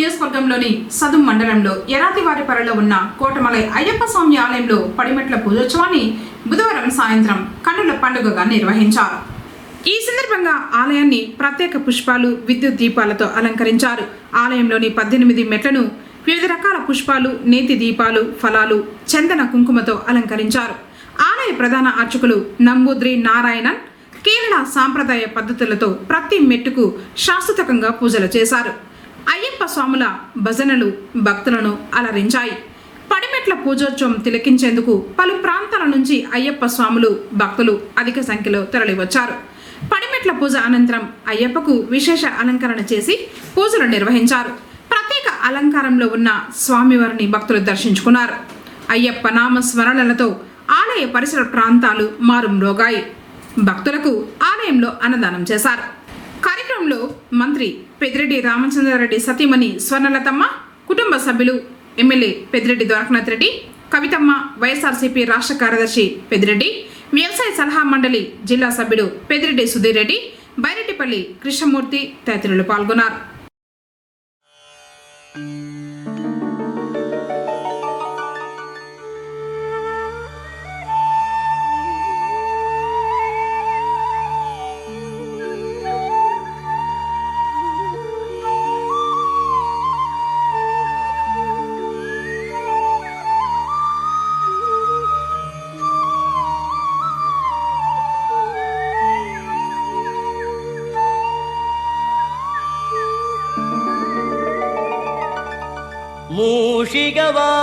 నియోజకవర్గంలోని సదుం మండలంలో ఎరాతివారిపరలో ఉన్న కోటమలై అయ్యప్ప స్వామి ఆలయంలో పడిమెట్ల పూజోత్సవాన్ని బుధవారం సాయంత్రం కన్నుల పండుగగా నిర్వహించారు. ఈ సందర్భంగా ఆలయాన్ని ప్రత్యేక పుష్పాలు, విద్యుత్ దీపాలతో అలంకరించారు. ఆలయంలోని 18 మెట్లను వివిధ రకాల పుష్పాలు, నేతి దీపాలు, ఫలాలు, చందన కుంకుమతో అలంకరించారు. ఆలయ ప్రధాన అర్చకులు నంబూద్రి నారాయణన్ కేరళ సాంప్రదాయ పద్ధతులతో ప్రతి మెట్టుకు శాశ్వతంగా పూజలు చేశారు. అయ్యప్ప స్వాముల భజనలు భక్తులను అలరించాయి. పడిమెట్ల పూజోత్సవం తిలకించేందుకు పలు ప్రాంతాల నుంచి అయ్యప్ప స్వాములు, భక్తులు అధిక సంఖ్యలో తరలివచ్చారు. పడిమెట్ల పూజ అనంతరం అయ్యప్పకు విశేష అలంకరణ చేసి పూజలు నిర్వహించారు. ప్రత్యేక అలంకారంలో ఉన్న స్వామివారిని భక్తులు దర్శించుకున్నారు. అయ్యప్ప నామ స్మరణలతో ఆలయ పరిసర ప్రాంతాలు మారుమ్రోగాయి. భక్తులకు ఆలయంలో అన్నదానం చేశారు. కార్యక్రమంలో మంత్రి పెద్దిరెడ్డి రామచంద్రారెడ్డి సతీమణి స్వర్ణలతమ్మ, కుటుంబ సభ్యులు, ఎమ్మెల్యే పెద్దిరెడ్డి ద్వారకనాథ్ రెడ్డి, కవితమ్మ, వైఎస్ఆర్సీపీ రాష్ట్ర కార్యదర్శి పెద్దిరెడ్డి, వ్యవసాయ సలహా మండలి జిల్లా సభ్యుడు పెద్దిరెడ్డి సుధీర్ రెడ్డి, బైరెడ్డిపల్లి కృష్ణమూర్తి తదితరులు పాల్గొన్నారు.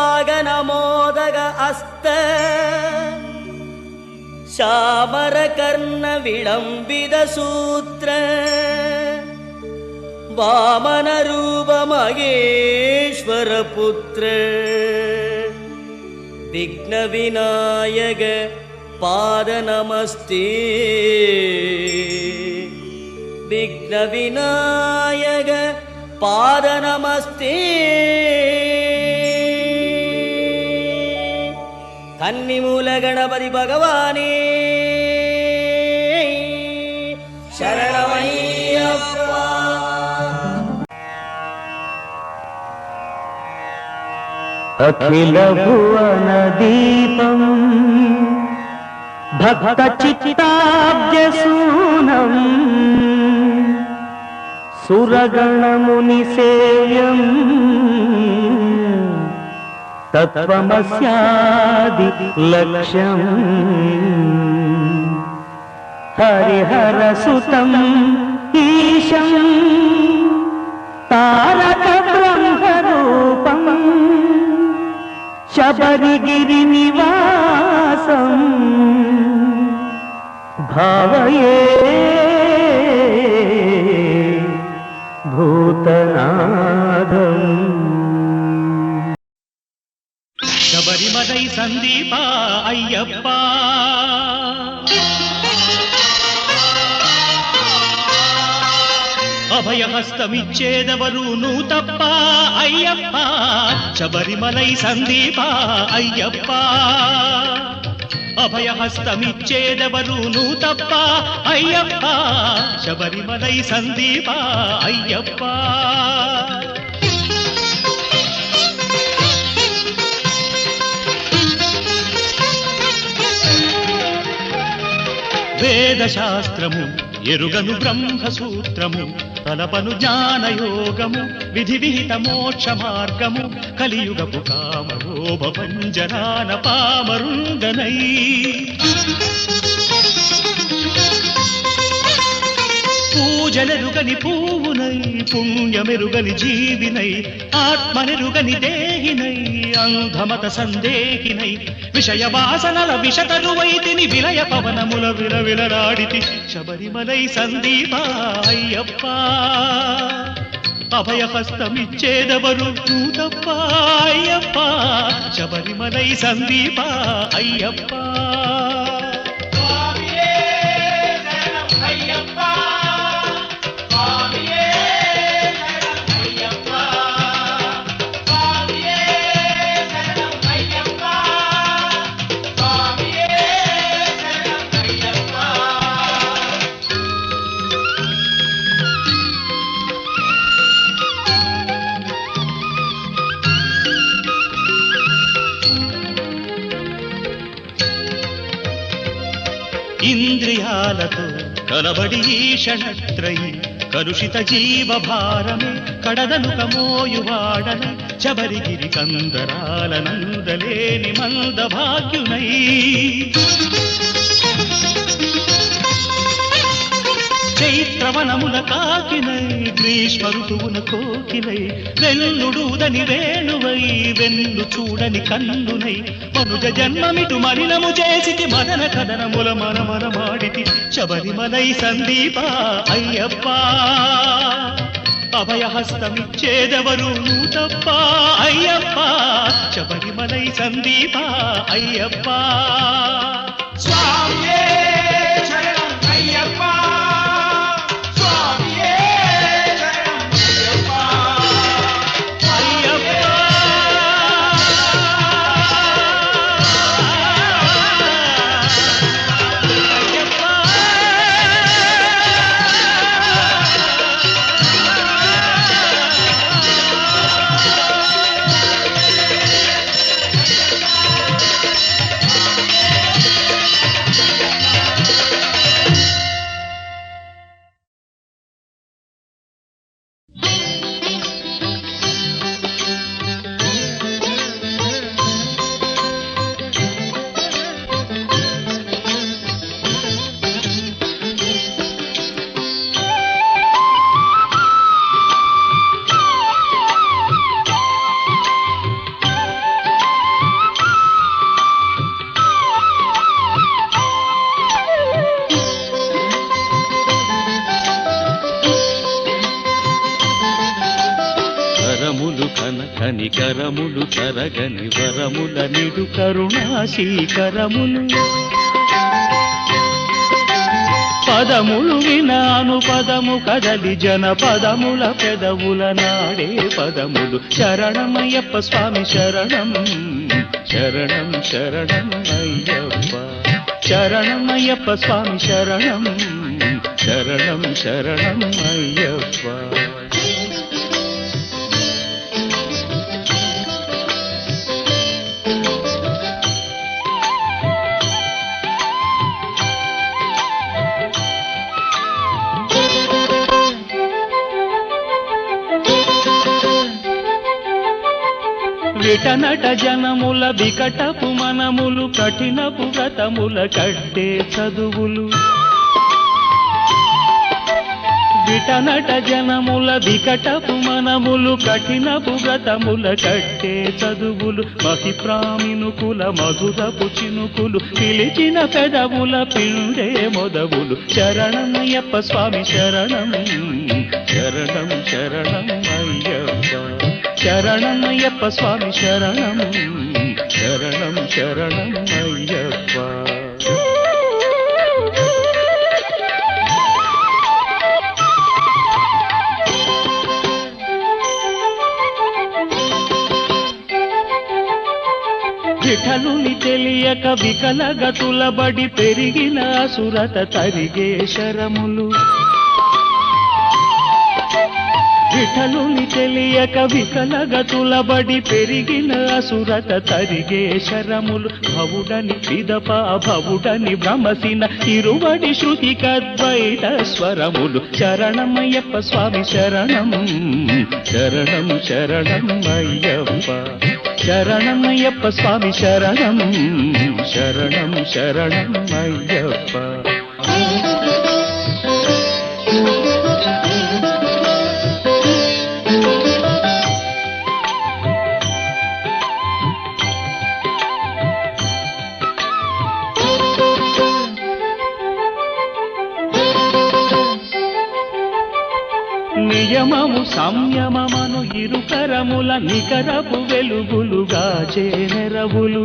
मूषिकवागनमोदक अस्त श्यामरकर्ण विलम्बित सूत्र वामनरूप महेश्वर पुत्र विघ्नविनायक पाद नमस्ते विघ्नविनायक पाद नमस्ते कन्निमूल गणपति भगवाने शरणमय्यप्पा। अखिल भुवन दीपं भक्त चित्ताब्ज सूनं सुरगण मुनि सेव्यं तत्त्वमस्यादि लक्ष्यम् हरिहर सुतं ईशं तारक ब्रह्म रूपं शबरिगिरि निवासं भावये भूतनाथम्। शबरिमलै संदीप अय्यप्प अभयहस्तमिच्चेदवरू तप्प अय्यप्प शबरिमलै संदीप अय्यप्प अभयहस्तमिच्चेदवरू तप्प अय्यप्प शबरिमलै संदीप अय्यप्प। వేదశాస్త్రము ఎరుగను బ్రహ్మసూత్రము తలపను జ్ఞానయోగము విధి విహిత మోక్ష మార్గము కలియుగపు కామలోభ పంజనాన పామరుంగనై పూజలెరుగని పూవునై పుణ్యమెరుగని జీవినై ఆత్మనెరుగని దేహినై అంధమత సందేహినై విషయ వాసనల విషతరువైతిని విలయ పవనముల విలవిలలాడితి శబరిమలై సందీప అయ్యప్ప అభయహస్తమిచ్చేదవరు తప్ప అయ్యప్ప శబరిమలై సందీప అయ్యప్ప। కష్టాలతో కలబడి ఈ క్షణత్రయి కలుషిత జీవ భారమే కడదనుక మోయువాడనై శబరిగిరి కందరాల నందలేని మంద భాగ్యునై చైత్రవనముల కాకినై గ్రీష్మ ఋతువున కోకినై వెల్లుడూదని వేణువై వెన్ను చూడని కన్నునై మనుజ జన్మమిటు మలినము చేసితి మదన కదనముల మనమనమాడితి శబరిమలై సందీప అయ్యప్ప అభయహస్తమిచ్చేదెవరు నువ్వు తప్ప అయ్యప్ప శబరిమలై సందీప అయ్యప్ప స్వామియే శరణం అయ్యప్ప కనికరములు తరగని వరముల నిడు కరుణాశీకరములు పదములు వినాను పదము కదలి జన పదముల పెదవుల నాడే పదములు శరణమయ్యప్ప స్వామి శరణం శరణం శరణం అయ్యప్ప శరణమయ్యప్ప స్వామి శరణం శరణం శరణం అయ్యప్ప విటనట జనముల వికటపు మనములు కఠినపు వ్రతముల కట్టే చదువులు విటనట జనముల వికటపు మనములు కఠినపు వ్రతముల కట్టే చదువులు మహిప్రామినుకుల మధురపు చినుకులు పిలిచిన పెదవుల పిండే మొదవులు శరణమయ్యప్ప స్వామి శరణం శరణం శరణం అయ్యప్ప శరణమయ్యప్ప స్వామి శరణం శరణం శరణం అయ్యప్ప విఠలుని తెలియక వికలగతుల బడి పెరిగిన సురత తరిగే శరములు విఠలుని తెలియక వికలగతుల బడి పెరిగిన సురత తరిగే శరములు భవుడని పిదప భవుడని భ్రమసిన ఇరువడి శృతి కద్వైత స్వరములు శరణమయ్యప్ప స్వామి శరణం శరణం శరణం అయ్యప్ప శరణమయ్యప్ప స్వామి శరణం శరణం శరణం అయ్యప్ప నియమము సంయమమను ఇరుకరముల నికరపు వెలుగులుగా చేనెరవులు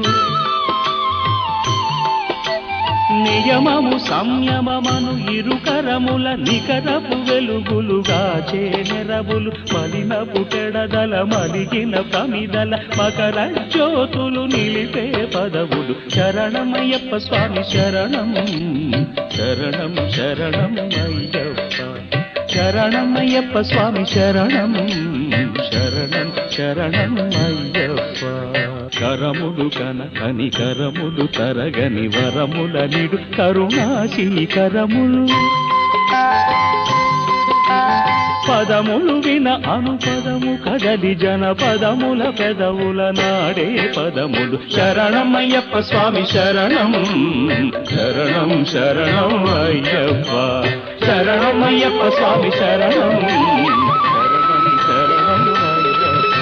నియమము సంయమమను ఇరుకరముల నికరపు వెలుగులుగా చేనెరవులు మలినపు పెడదల మలిగిన ప్రమిదల మకర జ్యోతులు నిలిపే పదవులు శరణమయ్యప్ప స్వామి శరణం శరణం శరణం అయ్యప్ప శరణమయ్యప్ప స్వామి శరణం శరణం శరణం అయ్యప్ప కరములు కనికరములు తరగని వరముల నిడు కరుణాశిని కరములు పదములు విన అనుపదము కదలి జనపదముల పెదవుల నాడే పదములు శరణమయ్యప్ప స్వామి శరణం శరణం శరణం అయ్యప్ప శరణమయ్యప్ప స్వామి శరణం శరణం శరణం అయ్యప్ప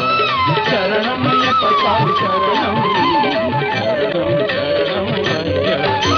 శరణమయ్యప్ప స్వామి శరణం శరణం శరణం అయ్యప్ప.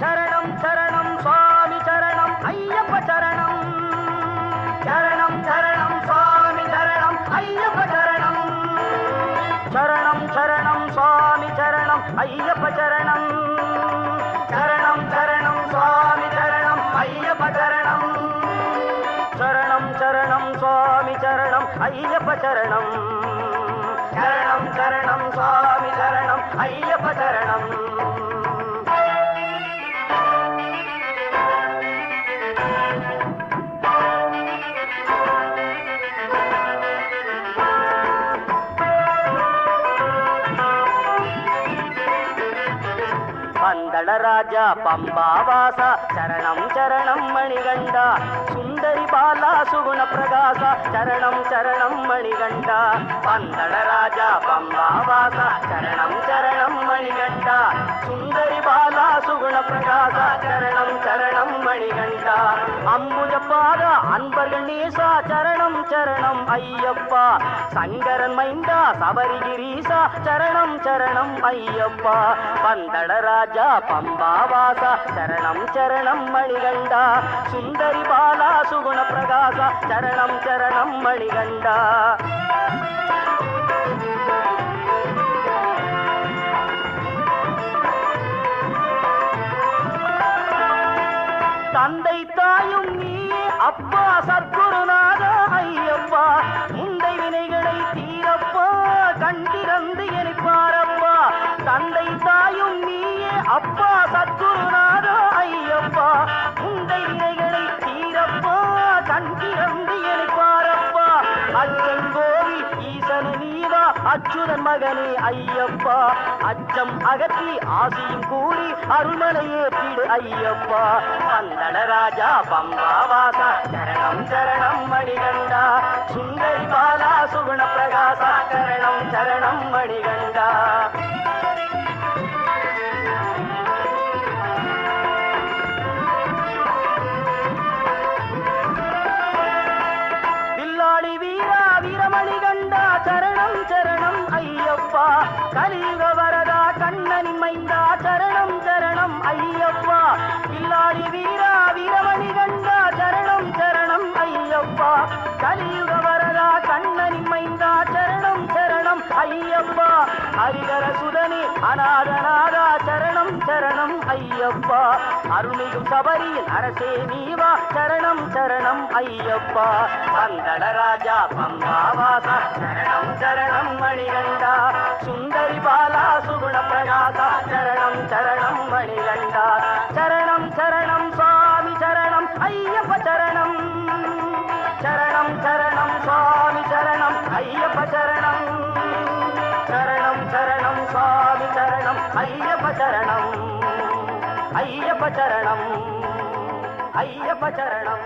சரணம் சரணம் சுவாமி சரணம் ஐயப்ப சரணம் சரணம் சரணம் சுவாமி சரணம் ஐயப்ப சரணம் சரணம் சரணம் சுவாமி சரணம் ஐயப்ப சரணம் சரணம் சரணம் சுவாமி சரணம் ஐயப்ப சரணம் சரணம் சரணம் சுவாமி சரணம் ஐயப்ப சரணம் சரணம் சரணம் சுவாமி சரணம் ஐயப்ப சரணம் பந்தளராஜா பம்பாவாசா சரணம் சரணம் மணிகண்டா சுந்தரி பாலா சுகுண பிரகாசா சரணம் சரணம் மணிகண்டா பந்தளராஜா பம்பாவாசா சரணம் சரணம் மணிகண்டா சுந்தரி பாலா சுகுண பிரகாசா சரணம் சரணம் மணிகண்டா அம்புஜப்பாத அன்பர்கள் நேசா சரணம் சரணம் ஐயப்பா சங்கரன் மைந்தா சபரிகிரீசா சரணம் சரணம் ஐயப்பா பந்தளராஜா பம்பாவாசா சரணம் சரணம் மணிகண்டா சுந்தரி பாலா சுகுண பிரகாசா சரணம் சரணம் மணிகண்டா தந்தை தாயும் நீயே அப்பா சத்குருநாதா ஐயப்பா முந்தை வினைகளை தீரப்பா கண்டிரந்து எனப்பாரப்பா தந்தை தாயும் நீயே அப்பா சத்குருநாதா ஐயப்பா முந்தை வினைகளை தீரப்பா கண்டிரந்து எனப்பாரப்பா அச்சன் கோவி ஈசன நீவா அச்சுதன் மகனே ஐயப்பா அச்சம் அகற்றி ஆசியும் கூறி அருள்மலையேற்றிடு ஐயப்பா பந்தளராஜா பம்பாவாசா சரணம் சரணம் மணிகண்டா சுந்தரி பாலா சுகுண பிரகாசா சரணம் சரணம் மணிகண்டா வில்லாளி வீரா வீரமணிகண்டா சரணம் சரணம் ஐயப்பா கலியுக வரதா கண்ணனின் மைந்தா சரணம் சரணம் ஐயப்பா வில்லாளி வீரா வீரமணிகண்டா சரணம் சரணம் ஐயப்பா கலியுக வரதா கண்ணனின் மைந்தா சரணம் சரணம் ஐயப்பா ஹரிகர சுதனி அநாதநாதா சரணம் சரணம் ஐயப்பா அருள்மிகும் சபரியின் அரசே நீவா சரணம் சரணம் ஐயப்பா பந்தளராஜா பம்பாவாசா சரணம் சரணம் மணிகண்டா சுந்தரி பாலா சுகுண பிரகாசா சரணம் சரணம் மணிகண்டா சரணம் சரணம் சுவாமி சரணம் ஐயப்ப சரணம் சரணம் சரணம் சுவாமி சரணம் ஐயப்ப சரணம் சரணம் சரணம் சுவாமி சரணம் ஐயப்ப சரணம் ஐயப்ப சரணம் ஐயப்ப சரணம்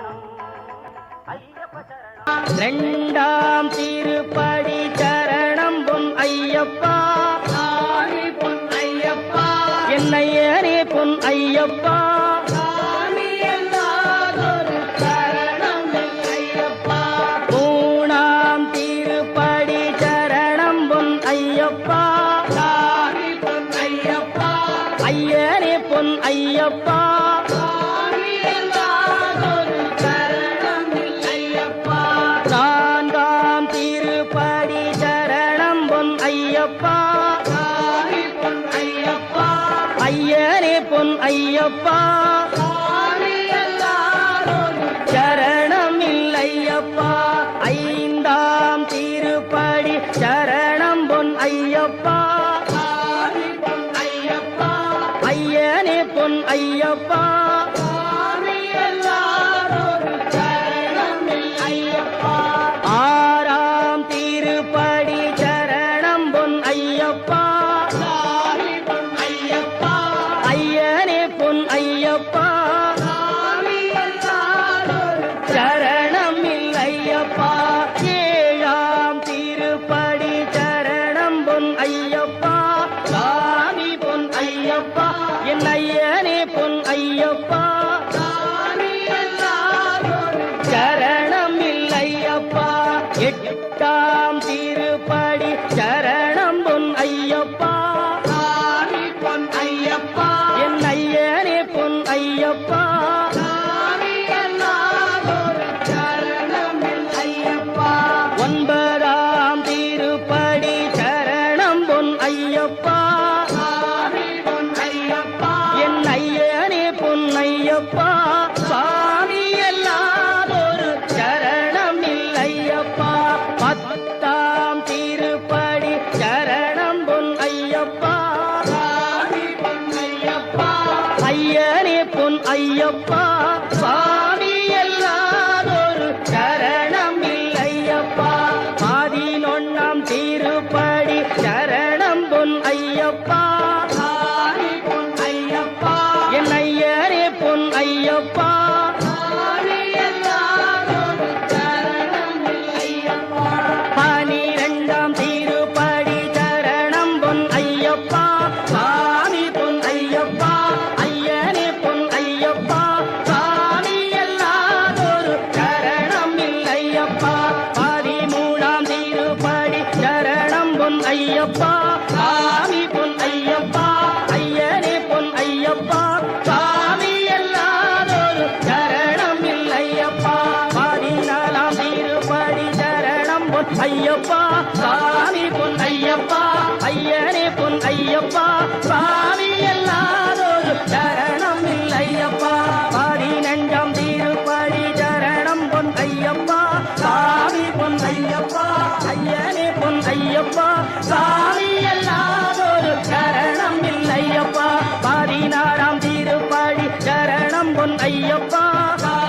ஐயப்ப சரணம் இரண்டாம் திருப்படி சரணம் பொன் ஐயப்பா பொன் ஐயப்பா என்னையனே பொன் ஐயப்பா மூணாம் திருப்படி சரணம் பொன் ஐயப்பா ஐயனே பொன் ஐயப்பா நான்காம் திருப்படி சரணம் பொன் ஐயப்பா ஐயனே பொன் ஐயப்பா சரணம் இல்லையப்பா ஐந்தாம் திருப்படி சரணம் பொன் ஐயப்பா ஐயனே பொன் ஐயப்பா ஆறாம் திருப்படி சரணம் பொன் ஐயப்பா ஐயனே பொன் ஐயப்பா சரணம் இல்லையப்பா ஏழாம் திருப்படி சரணம் பொன் ஐயப்பா சாமி பொன் ஐயப்பா என் ஐயனே பொன் ஐயப்பா ஐயப்பா ஒன்பதாம் திருப்படி சரணம் பொன் ஐயப்பா என் ஐயனே பொன் ஐயப்பா சாமி எல்லாதொரு சரணம் இல்லையப்பா பத்தாம் திருப்படி சரணம் பொன் ஐயப்பா ஐயனே பொன் ஐயப்பா சாமி எல்லாதொரு சரணம் இல்லையப்பா பதினொன்னாம் திருப்படி சரணம் பொன் ஐயப்பா என் ஐயனே பொன் ஐயப்பா பனிரெண்டாம் திருப்படி சரணம் பொன் ஐயப்பா சாமி பொன் ஐயப்பா ஐயனே பொன் ஐயப்பா சாமி எல்லாதொரு சரணம் இல்லையப்பா பதிமூணாம் திருப்படி சரணம் பொன் ஐயப்பா சாமி பொன் ஐயப்பா ஐயனே பொன் ஐயப்பா சாமி எல்லாதொரு சரணம் இல்லையப்பா பதினாலாம் திருப்படி சரணம் பொன் ஐயப்பா சாமி பொன் ஐயப்பா ஐயனே பொன் ஐயப்பா சாமி எல்லாதொரு சரணம் இல்லையப்பா பதினஞ்சாம் திருப்படி சரணம் பொன் ஐயப்பா சாமி பொன் ஐயப்பா ஐயனே பொன் ஐயப்பா சாமி எல்லாதொரு சரணம் இல்லையப்பா பதினாறாம் திருப்படி சரணம் பொன் ஐயப்பா சாமி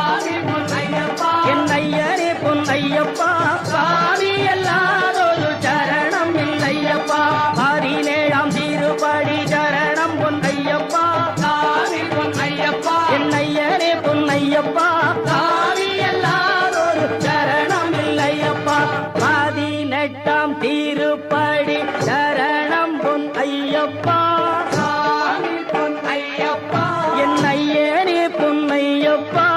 பொன் ஐயப்பா என் ஐயனே பொன் ஐயப்பா சாமி எல்லாதொரு சரணம் இல்லையப்பா பதினேழாம் திருப்படி சரணம் பொன் ஐயப்பா சாமி பொன் ஐயப்பா என் ஐயனே பொன் ஐயப்பா சாமி எல்லாதொரு சரணம் இல்லையப்பா பதினெட்டாம் திருப்படி சரணம் பொன் ஐயப்பா சாமி பொன் ஐயப்பா என் ஐயனே பொன் ஐயப்பா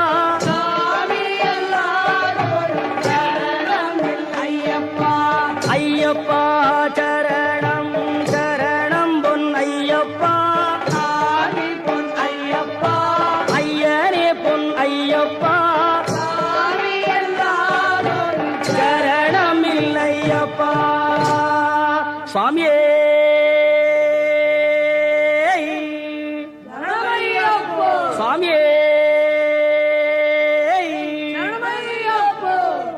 சாமி எல்லாதொரு சரணம் இல்லையப்பா ஐயப்பா சரணம் சரணம் பொன் ஐயப்பா சாமி பொன் ஐயப்பா ஐயனே பொன் ஐயப்பா சாமி எல்லாதொரு சரணம் இல்லையப்பா சுவாமியே சுவாமியே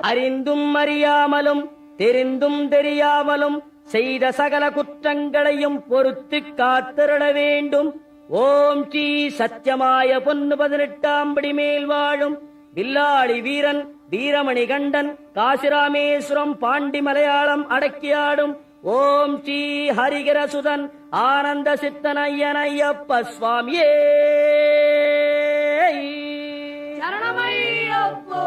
அறிந்தும் அறியாமலும் தெரிந்தும் தெரியாமலும் செய்த சகல குற்றங்களையும் பொறுத்து காத்திருட வேண்டும். ஓம் ஸ்ரீ சத்தியமாய பொன்னு 18ஆம் படி மேல் வாழும் வில்லாளி வீரன் வீரமணி கண்டன் காசிராமேஸ்வரம் பாண்டி மலையாளம் அடக்கியாடும் ஓம் ஸ்ரீ ஹரிகரசுதன் ஆனந்த சித்தன் ஐயன் ஐயப்ப சுவாமியே சரணமையப்போ.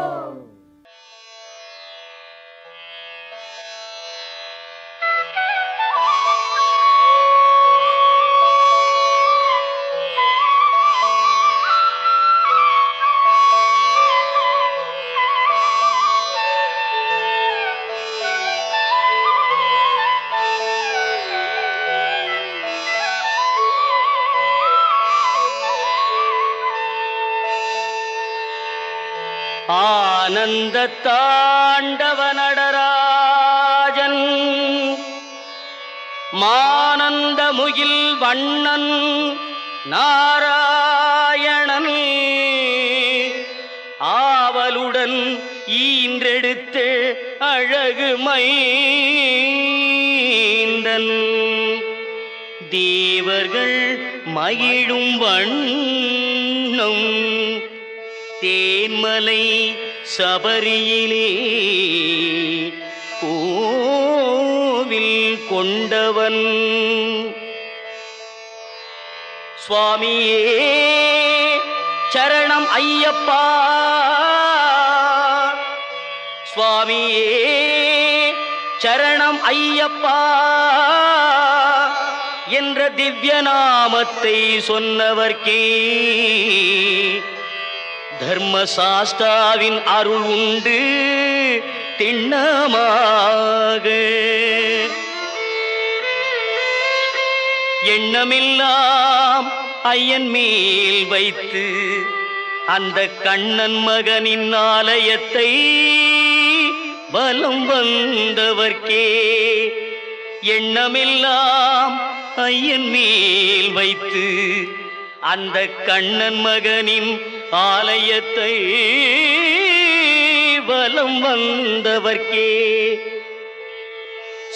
ஆனந்த தாண்டவ நடராஜன் மானந்த முகில் வண்ணன் நாராயணன் ஆவலுடன் ஈன்றெடுத்த அழகு மைந்தன் தேவர்கள் மகிழும் வண்ணம் தேன்மலை சபரியிலே கோவில் கொண்டவன் சுவாமியே சரணம் ஐயப்பா சுவாமியே சரணம் ஐயப்பா என்ற திவ்ய நாமத்தை சொன்னவர்க்கே தர்மசாஸ்தாவின் அருள் உண்டு திண்ணமாக. எண்ணமெல்லாம் ஐயன் மேல் வைத்து அந்த கண்ணன் மகனின் ஆலயத்தை வலம் வந்தவர்க்கே எண்ணமெல்லாம் ஐயன் மேல் வைத்து அந்த கண்ணன் மகனின் ஆலயத்தை வலம் வந்தவர்க்கே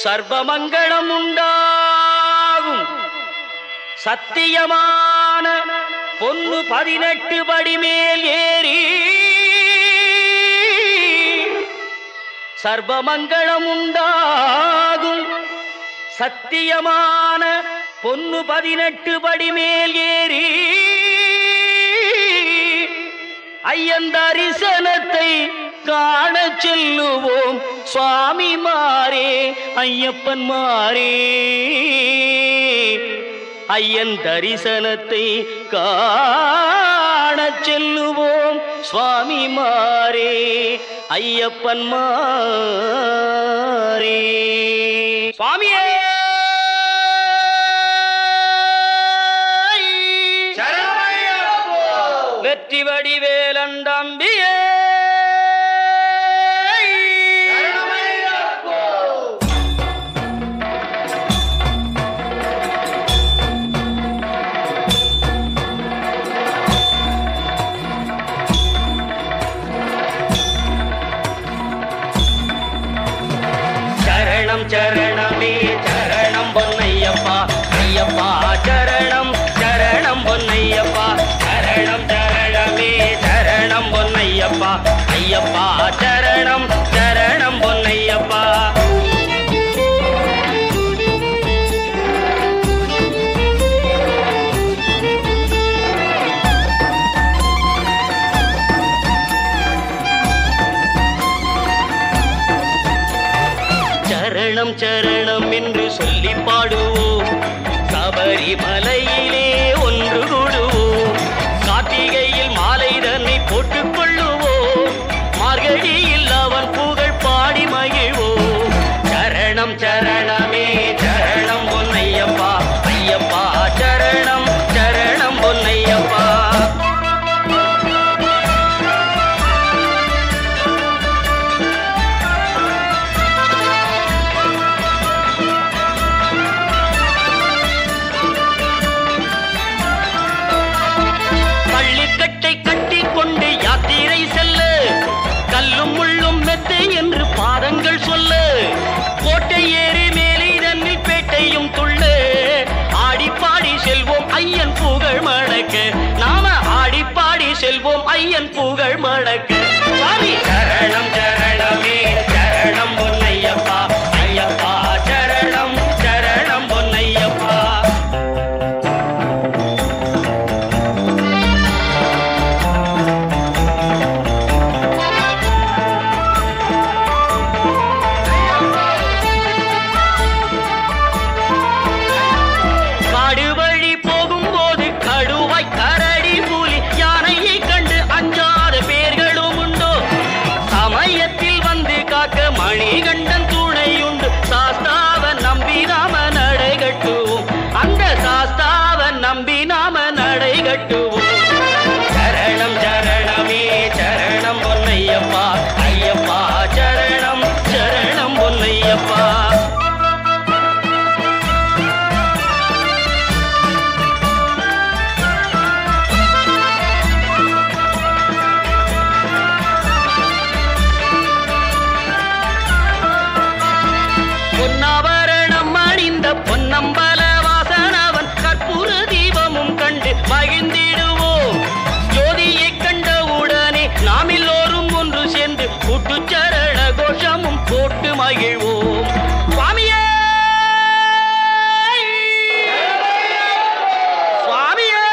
சர்வமங்களம் உண்டாகும் சத்தியமான பொன்னு 18 படி மேல் ஏறி சர்வமங்களம் உண்டாகும் சத்தியமான பொன்னு 18 படி மேல் ஏறி ஐயன் தரிசனத்தை காண செல்லுவோம் சுவாமி மாறே ஐயப்பன் மாறே ஐயன் தரிசனத்தை காண செல்லுவோம் சுவாமி மாறே ஐயப்பன் மாறே சுவாமியே வெற்றி வடிவேலண்டம்பியே சரணம் சரணமே சரணம் பொன்னையப்பா ஐயப்பா சரணம் சரணம் பொன்னையப்பா சரணம் சரணமே சரணம் பொன்னையப்பா ஐயப்பா சரணம் சரணம் பொன்னையப்பா சரணம் சரணம் என்று சொல்லி பாடுவோம் சபரிமலையிலே ஒன்று கூடுவோம் கார்த்திகையில் மாலை தன்னை போட்டுக் கொள்ளுவோம் மார்கழியில் அவன் புகழ் பாடி மகிழ்வோம் சரணம் சரணமே சரணம் பொன்னையப்பா ஐயப்பா சரணம் சரணம் பொன்னையப்பா கொண்டு யாத்திரை செல்ல கல்லும் முள்ளும் மெத்தை என்று பாதங்கள் சொல்ல கோட்டை ஏறி மேலே தன்னில் பேட்டையும் துள்ள ஆடிப்பாடி செல்வோம் ஐயன் புகழ் மடக்க நாம ஆடிப்பாடி செல்வோம் ஐயன் புகழ் மடக்க சுவாமி சரணம் சரணமே சரணம் பொன்னையப்பா ஐயப்பா சரணம் சரணம் பொன்னையப்பா மணிகண்டன் துணையுண்டு சாஸ்தாவன் நம்பி நாம நடை கட்டுவோம் அந்த சாஸ்தாவன் நம்பி நாம நடை கட்டுவோம் சரணம் சரணமே சரணம் பொன்னையப்பா ஐயப்பா சரணம் சரணம் பொன்னையப்பா பொன்னாபரணம் அணிந்த பொன்னம்பல வாசனவன் கற்பூர தீபமும் கண்டு மகிழ்ந்திடுவோம் ஜோதியை கண்டவுடனே நாம் எல்லோரும் ஒன்று சேர்ந்து கூட்டுச்சரண கோஷமும் போட்டு மகிழ்வோம் சுவாமியே சுவாமியே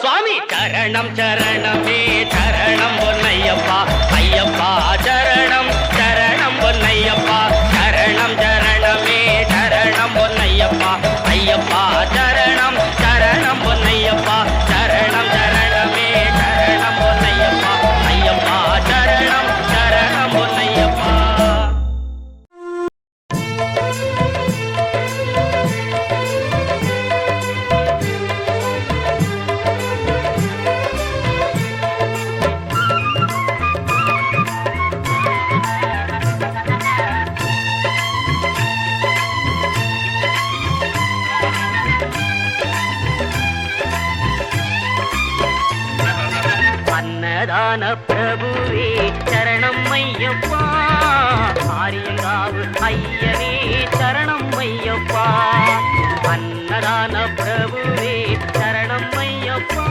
சுவாமி சரணம் சரணமே சரணம் பொன்னையப்பா ஐயப்பா சரணம் சரணம் பொன்னையப்பா சரணம் சரணமே சரணம் பொன்னையப்பா ஐயப்பா சரணம் சரணம் பொன்னையப்பா சரணம் சரணமே சரணம் பொன்னையப்பா ஐயப்பா சரணம் சரணம் பொன்னையப்பா அன்னதான பிரபுவே சரணம் ஐயப்பா ஆரியங்காவு ஐயனே சரணம் ஐயப்பா அன்னதான பிரபுவே சரணம் ஐயப்பா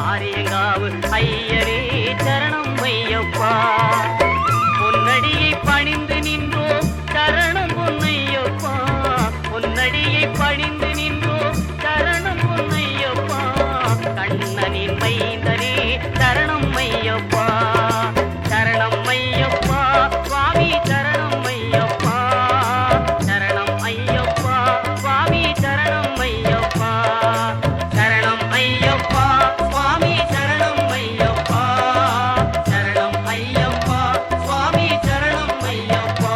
ஆரியங்காவு ஐயனே சரணம் ஐயப்பா பொன்னடியை பணிந்து நின்றோம் சரணம் பொன்னையப்பா பொன்னடியை பணிந்து நின்றோம் சரணம் பொன்னையப்பா கண்ணனின் மைந்தனே சரணம் ஐயப்பா சரணம் ஐயப்பா சுவாமி சரணம் ஐயப்பா சரணம் ஐயப்பா சுவாமி சரணம் ஐயப்பா சரணம் ஐயப்பா சுவாமி சரணம் ஐயப்பா சரணம் ஐயப்பா சுவாமி சரணம் ஐயப்பா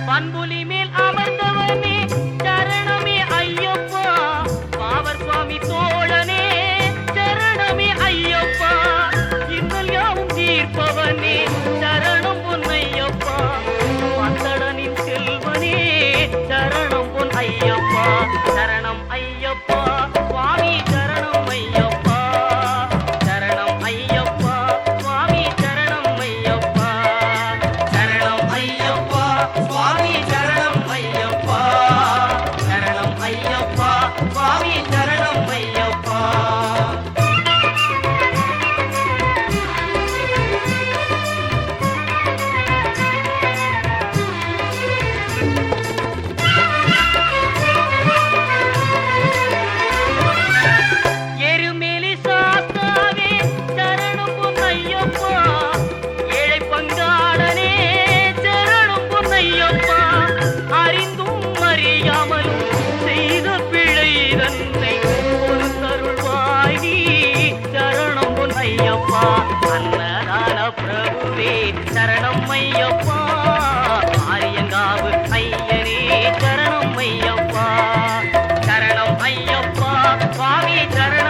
பண்புலி மேல் அமர்ந்தவனே சரணமே ஐயப்பா பாவர் சுவாமி தோழனே சரணமே ஐயப்பா இன்னல் யாவும் தீர்ப்பவனே சரணம் பொன்னையப்பா பந்தடனின் செல்வனே சரணம் பொன் ஐயப்பா சரணம் ஐயப்பா சுவாமி சரணம் ஐயப்பா சரணம் ஐயப்பா சுவாமி சரணம் ஐயப்பா சரணம் ஐயப்பா சுவாமி சரணம் ஐயப்பா சரணம் ஐயப்பா சுவாமி சரணம் ஐயப்பா எருமேலி சாஸ்தாவே சரணம் பொன்னையப்பா ஏழை பங்காளனே சரணம் பொன்னையப்பா அறிந்தும் அறியாமலும் செய்த பிழை தன்னை ஒரு தருள்வாய் நீ சரணம் பொன்னையப்பா அன்னதான பிரபுவே சரணம் ஐயப்பா ஆரியங்காவு ஐயனே சரணம் ஐயப்பா சரணம் ஐயப்பா சுவாமி சரணம்